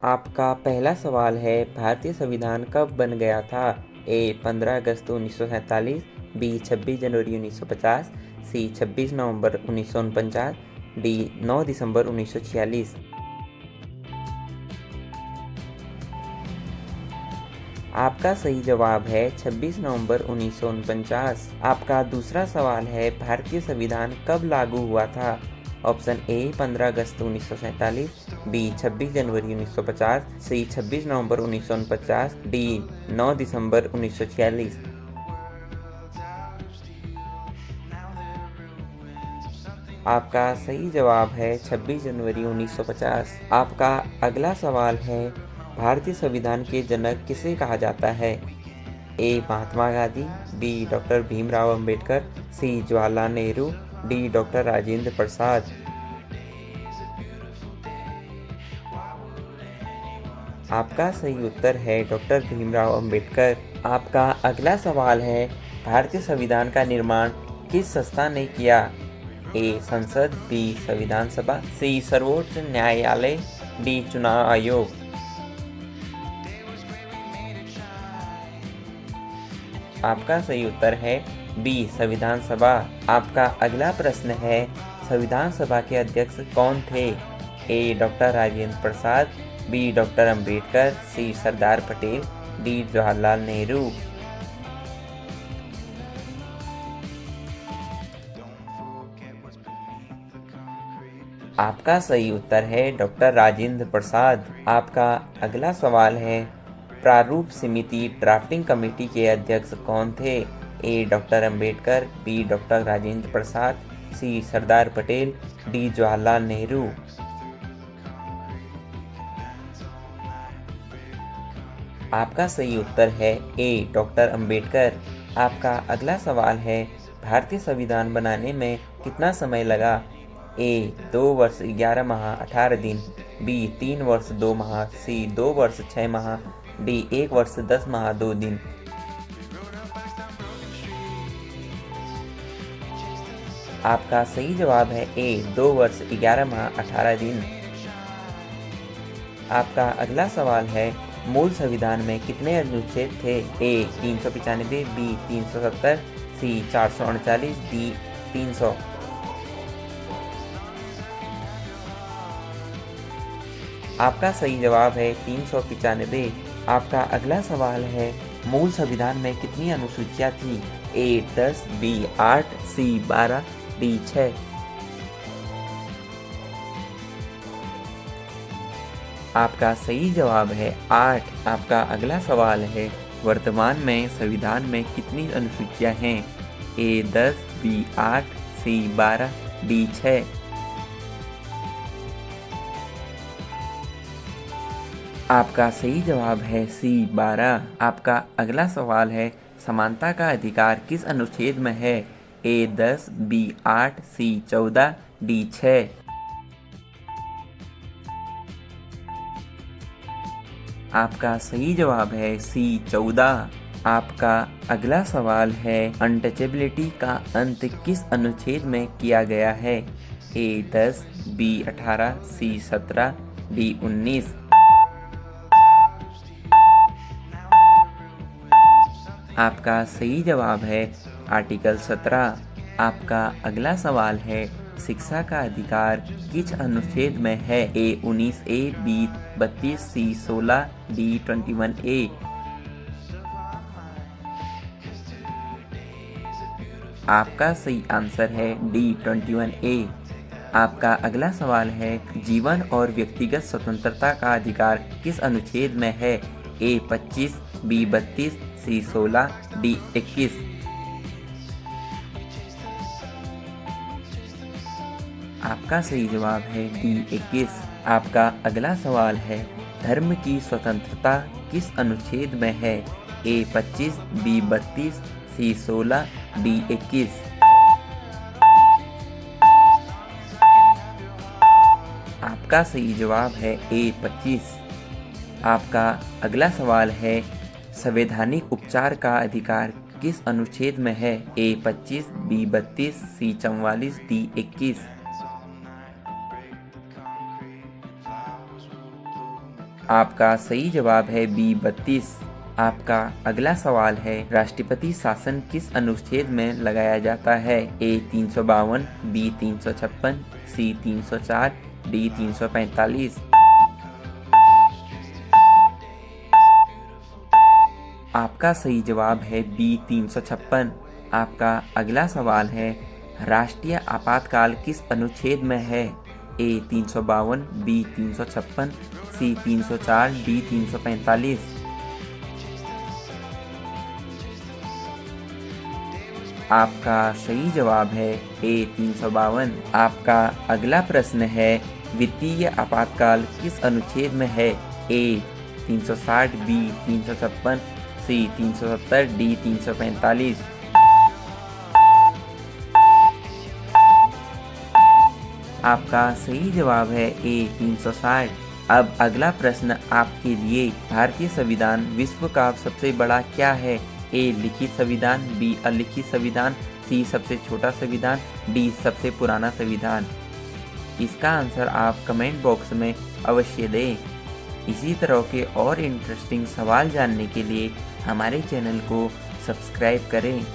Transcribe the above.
आपका पहला सवाल है, भारतीय संविधान कब बन गया था? ए 15 अगस्त 1947, बी 26 जनवरी 1950, सी 26 नवंबर 1949, डी 9 दिसंबर 1946। आपका सही जवाब है 26 नवंबर 1949। आपका दूसरा सवाल है, भारतीय संविधान कब लागू हुआ था? ऑप्शन ए 15 अगस्त 1947, बी 26 जनवरी 1950, सी 26 नवंबर 1949, डी 9 दिसंबर 1946। आपका सही जवाब है 26 जनवरी 1950। आपका अगला सवाल है, भारतीय संविधान के जनक किसे कहा जाता है? ए महात्मा गांधी, बी डॉक्टर भीमराव अंबेडकर, सी जवाहरलाल नेहरू, डी डॉक्टर राजेंद्र प्रसाद। आपका सही उत्तर है डॉक्टर भीमराव अंबेडकर। आपका अगला सवाल है, भारतीय संविधान का निर्माण किस संस्था ने किया? ए संसद, बी संविधान सभा, सी सर्वोच्च न्यायालय, डी चुनाव आयोग। आपका सही उत्तर है बी संविधान सभा। आपका अगला प्रश्न है, संविधान सभा के अध्यक्ष कौन थे? A doctor Rajendra Prasad, B doctor Ambedkar, C Sardar Patel, D Jawaharlal Nehru. आपका सही उत्तर है डॉक्टर राजेंद्र प्रसाद। आपका अगला सवाल है, प्रारूप समिति ड्राफ्टिंग कमेटी के अध्यक्ष कौन थे? A doctor Ambedkar, B doctor Rajendra Prasad, C Sardar Patel, D Jawaharlal Nehru. आपका सही उत्तर है ए डॉक्टर अंबेडकर। आपका अगला सवाल है, भारतीय संविधान बनाने में कितना समय लगा? ए 2 वर्ष 11 माह 18 दिन, बी 3 वर्ष 2 माह, सी 2 वर्ष 6 माह, डी 1 वर्ष 10 माह 2 दिन। आपका सही जवाब है ए 2 वर्ष 11 माह 18 दिन। आपका अगला सवाल है, मूल संविधान में कितने अनुच्छेद थे? ए 395, बी 370, सी 439, डी 300। आपका सही जवाब है 395। आपका अगला सवाल है, मूल संविधान में कितनी अनुसूचियां थी? ए 10, बी 8, सी 12, डी 6। आपका सही जवाब है 8। आपका अगला सवाल है, वर्तमान में संविधान में कितनी अनुसूचियां हैं? ए 10, बी 8, सी 12, डी 6। आपका सही जवाब है सी 12। आपका अगला सवाल है, समानता का अधिकार किस अनुच्छेद में है? ए 10, बी 8, सी 14, डी 6। आपका सही जवाब है सी 14। आपका अगला सवाल है, अनटचेबिलिटी का अंत किस अनुच्छेद में किया गया है? ए 10, बी 18, सी 17, डी 19। आपका सही जवाब है आर्टिकल 17। आपका अगला सवाल है, शिक्षा का अधिकार किस अनुच्छेद में है? ए 19 ए, बी 32, सी 16, डी 21 ए। आपका सही आंसर है डी 21 ए। आपका अगला सवाल है, जीवन और व्यक्तिगत स्वतंत्रता का अधिकार किस अनुच्छेद में है? ए 25, बी 32, सी 16, डी 21। आपका सही जवाब है डी 21। आपका अगला सवाल है, धर्म की स्वतंत्रता किस अनुच्छेद में है? ए 25, बी 32, सी 16, डी 21। आपका सही जवाब है ए 25। आपका अगला सवाल है, संवैधानिक उपचार का अधिकार किस अनुच्छेद में है? ए 25, बी 32, सी 44, डी 21। आपका सही जवाब है बी 32। आपका अगला सवाल है, राष्ट्रपति शासन किस अनुच्छेद में लगाया जाता है? ए 352, बी 356, सी 304, डी 345। आपका सही जवाब है बी 356। आपका अगला सवाल है, राष्ट्रीय आपातकाल किस अनुच्छेद में है? ए 352, बी 356, सी 304, डी 345। आपका सही जवाब है ए 352। आपका अगला प्रश्न है, वित्तीय आपातकाल किस अनुच्छेद में है? ए 360, बी 356, सी 370, डी 345। आपका सही जवाब है ए 360। अब अगला प्रश्न आपके लिए, भारतीय संविधान विश्व का सबसे बड़ा क्या है? ए लिखित संविधान, बी अलिखित संविधान, सी सबसे छोटा संविधान, डी सबसे पुराना संविधान। इसका आंसर आप कमेंट बॉक्स में अवश्य दें। इसी तरह के और इंटरेस्टिंग सवाल जानने के लिए हमारे चैनल को सब्सक्राइब करें।